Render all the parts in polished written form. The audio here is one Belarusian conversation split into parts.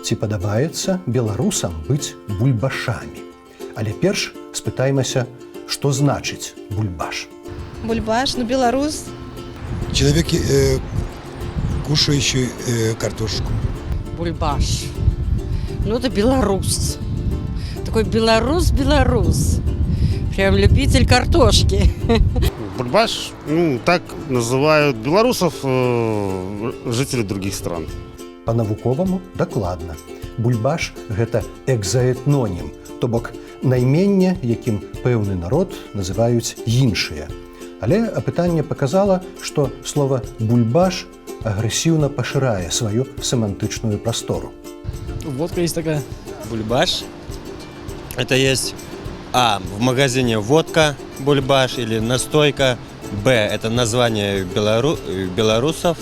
ці падабаецца беларусам быць бульбашамі. Але перш спытаемся, што значыць бульбаш. Бульбаш, ну белорус. Человек, кушающий картошку. Бульбаш. Ну, это белорус. Такой белорус. Прям любитель картошки. Бульбаш, ну, так называют белорусов жители других стран. Па-навуковаму дакладна. Бульбаш – гэта экзаэтнонім, то бок найменне, якім пэўны народ называюць іншыя. Але апытанне паказала, што слова «бульбаш» агрэсіўна пашырае сваю семантычную прастору. Водка есть такая. Бульбаш. Это есть в магазине водка бульбаш или настойка. Это название белорусов.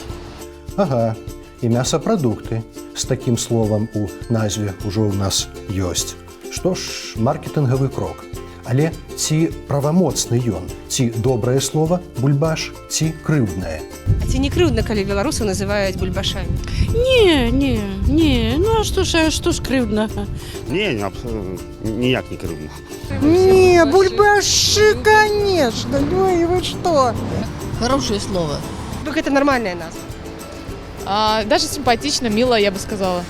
Ага, і мясапрадукты з такім словам у назве ўжо ў нас ёсць. Што ж, маркетынгавы крок. Але ці правамоцны ён, ці добрае слово бульбаш, ці крыўднае? А ці не крыўдна, калі беларусаў называюць бульбашамі? Не. Ну, а что ж кривдного? Не, ніяк не кривно. Не, бульбаши, конечно. Ну и вы что? Хорошее слово. Так это нормальная назва. Даже симпатично, мило, я бы сказала.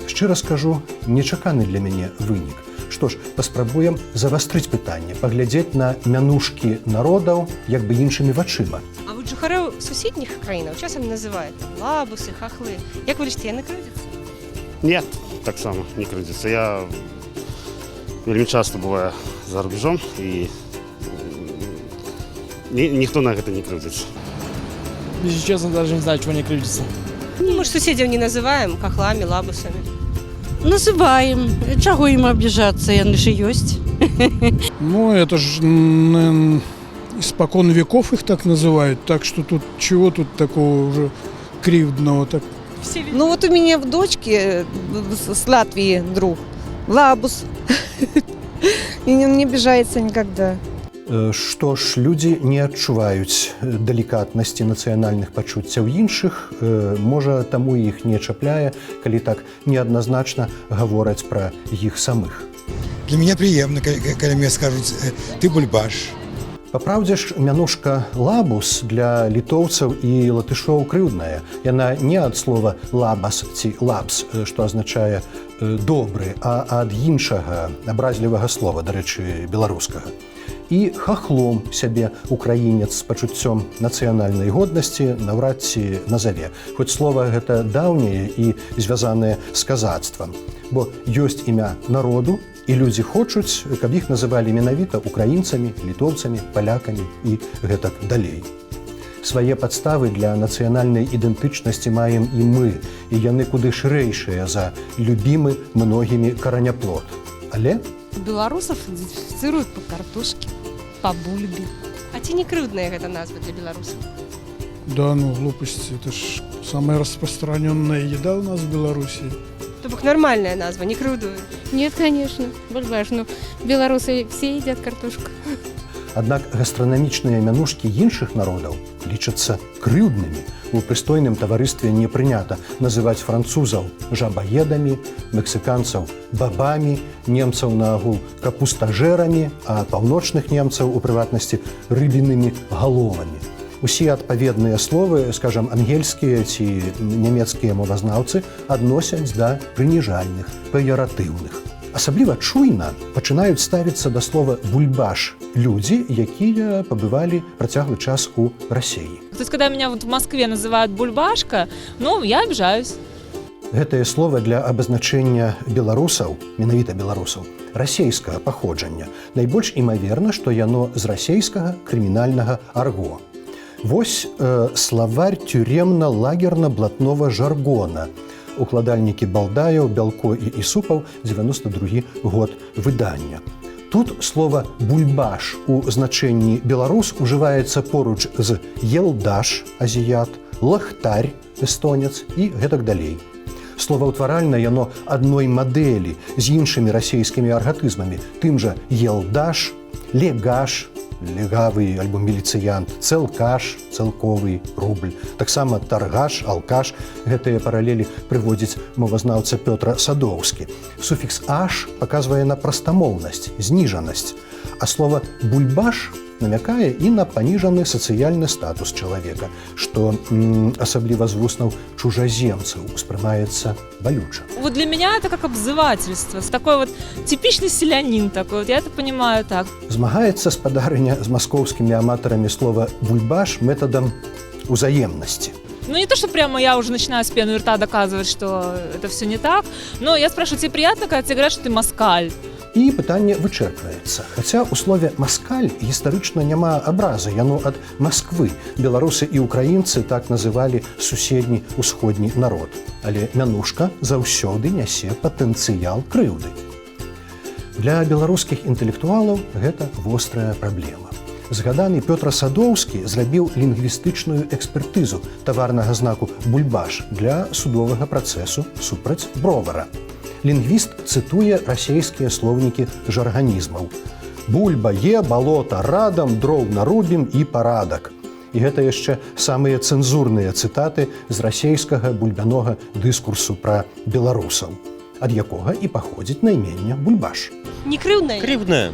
Шчыра скажу, нечаканы для мяне вынік. Што ж, паспрабуем завастрыць пытанне, паглядзець на мянушкі народаў як бы іншымі вачыма. А вот жыхароў суседніх краінаў часам называюць лабусы, хахлы. Як вы лічыце, яны крыўдзяцца? Нет, так само не крыдзіцца. Я вельмі часто бываю за рубежом, і ніхто на гэта не крыдзіцца. Если честно, даже не знаю, чего не крыльца. Мы ж суседзяў не называем хахламі, лабусамі. Называем. Чего им обижаться, яны же есть. Ну, это же, наверное, испокон веков их так называют, так что тут чего тут такого уже кривдного так. Ну вот у меня в дочке с Латвии друг. Лабус. И он не обижается никогда. Што ж, людзі не адчуваюць далікатнасці нацыянальных пачуццяў іншых, можа, таму іх не чапляе, калі так неадназначна гавораць пра іх самых. Для меня приемно, когда мне скажут, ты бульбаш. Папраўдзе ж, мянушка лабус для літоўцаў і латышоў крыўдная. Яна не ад слова лабас ці лапс, што азначае добры, а ад іншага абразлівага слова, дарэчы, беларускага. І хахлом сябе украінец з пачуццём нацыянальнай годнасці наўрад ці назаве. Хоць слова гэта даўняе і звязанае з казацтвам. Бо ёсць імя народу, і людзі хочуць, каб іх называлі менавіта украінцамі, літоўцамі, палякамі і гэтак далей. Свае падставы для нацыянальнай ідэнтычнасці маем і мы, і яны куды шырэйшыя за любімы многімі караняплод. Але Белорусов идентифицируют по картошке, по бульбе. А ці не крыўдная гэта назва для беларусаў? Да, ну, глупости, это ж самая распространенная еда у нас в Беларуси. То бок нормальная назва, не крыўдуе. Нет, конечно, бульбаш. Ну, белорусы все едят картошку. Аднак гастранамічныя мянушкі іншых народаў лічацца крыўднымі. У прыстойным таварыстве не прынята называць французаў жабаедамі, мексіканцаў бабамі, немцаў наогул капустажэрамі, а паўночных немцаў у прыватнасці рыбінымі галовамі. Усе адпаведныя словы, скажам, ангельскія ці нямецкія мовазнаўцы адносяць да прыніжальных, пеяратыўных. Асабліва чуйна пачынаюць ставіцца да слова «бульбаш» людзі, якія пабывалі працяглы час у Расіі. То есть, когда меня вот в Москве называют бульбашка, ну, я обижаюсь. Гэтае слово для абазначэння беларусаў, менавіта беларусаў, расейскага паходжання. Найбольш імаверна, што яно з расейскага крымінальнага арго. Вось словарь тюремна-лагерна-блатнога жаргона. Укладальнікі Балдаяў, Бялко і Ісупаў, 92 год выдання. Тут слова «бульбаш» у значэнні «беларус» ужываецца поруч з «елдаш» – азіят, «лахтарь» – эстонец і гэтак далей. Словаўтваральна яно адной мадэлі з іншымі расейскімі аргатызмамі, тым жа «елдаш», «легаш», легавы альбо міліцыянт, цэлкаш, цэлковы рубль. Таксама таргаш, алкаш. Гэтыя паралелі прыводзіць мовазнаўца Пётр Садоўскі. Суфікс «аш» паказвае на прастамоўнасць, зніжанасць, а слова «бульбаш» намякае і на паніжаны сацыяльны статус чалавека, што асабліва з вуснаў чужаземцаў успрымаецца балюча. Вот для меня это как обзывательство. Такой вот типичный селянин такой. Вот я это понимаю так. Змагаецца спадарыня з маскоўскімі аматарамі слова «бульбаш» метадам узаемнасці. Ну, не то, что прямо я уже начинаю с пены у рта доказывать, что это все не так, но я спрашиваю, тебе приятно, когда тебе говорят, что ты москаль? І пытанне вычэрпваецца. Хаця ў слове «маскаль» гістарычна няма абразы, яно ад Масквы. Беларусы і ўкраінцы так называлі суседні ўсходні народ. Але мянушка заўсёды нясе патэнцыял крыўды. Для беларускіх інтэлектуалаў гэта вострая праблема. Згаданы Пётр Садоўскі зрабіў лінгвістычную экспертызу таварнага знаку «бульбаш» для судовага працэсу супраць Бровара. Лінгвіст цытуе расейскія слоўнікі жарганізмаў. «Бульба е, балота радам, дроў нарубім і парадак». І гэта яшчэ самыя цэнзурныя цытаты з расейскага бульбянога дыскурсу пра беларусаў, ад якога і паходзіць найменне бульбаш. Не крыўдная? Крывная.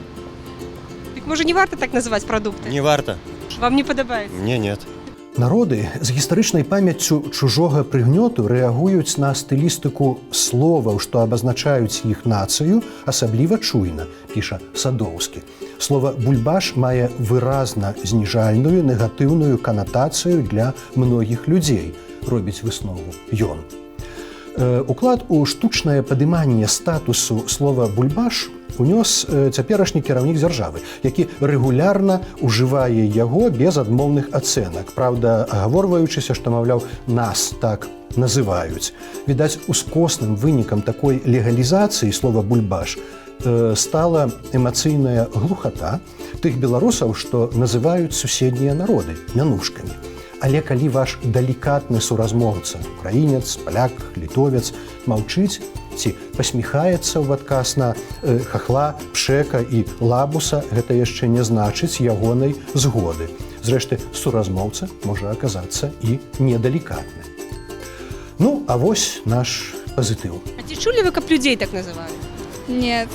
Так, можа, не варта так называць прадукты? Не варта. Вам не падабаецца? Мне нет. Народы з гістарычнай памяццю чужога прыгнёту рэагуюць на стылістыку словаў, што абазначаюць іх нацыю, асабліва чуйна, піша Садоўскі. Слова «бульбаш» мае выразна зніжальную негатыўную канатацыю для многіх людзей, робіць выснову ён. Уклад у штучнае падыманне статусу слова «бульбаш» унёс цяперашні кіраўнік дзяржавы, які рэгулярна ўжывае яго без адмоўных ацэнак. Праўда, агаворваючыся, што, маўляў, нас так называюць. Відаць, ускосным вынікам такой легалізацыі слова «бульбаш» стала эмацыйная глухата тых беларусаў, што называюць суседнія народы мянушкамі. Але калі ваш далікатны суразмоўца, украінец, паляк, літовец, маўчыць ці пасміхаецца ў адказ на хахла, пшэка і лабуса, гэта яшчэ не значыць ягонай згоды. Зрэшты, суразмоўца можа аказацца і недалікатны. Ну, а вось наш пазітыў. А ці чулі вы, каб людзей так называлі? Нет,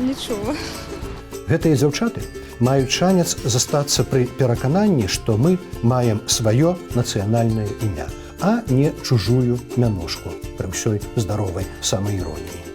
не чула. Гэтыя дзяўчаты маюць шанец застацца пры перакананні, што мы маем сваё нацыянальнае імя, а не чужую мянушку, пры ўсёй здаровай самаіроніі.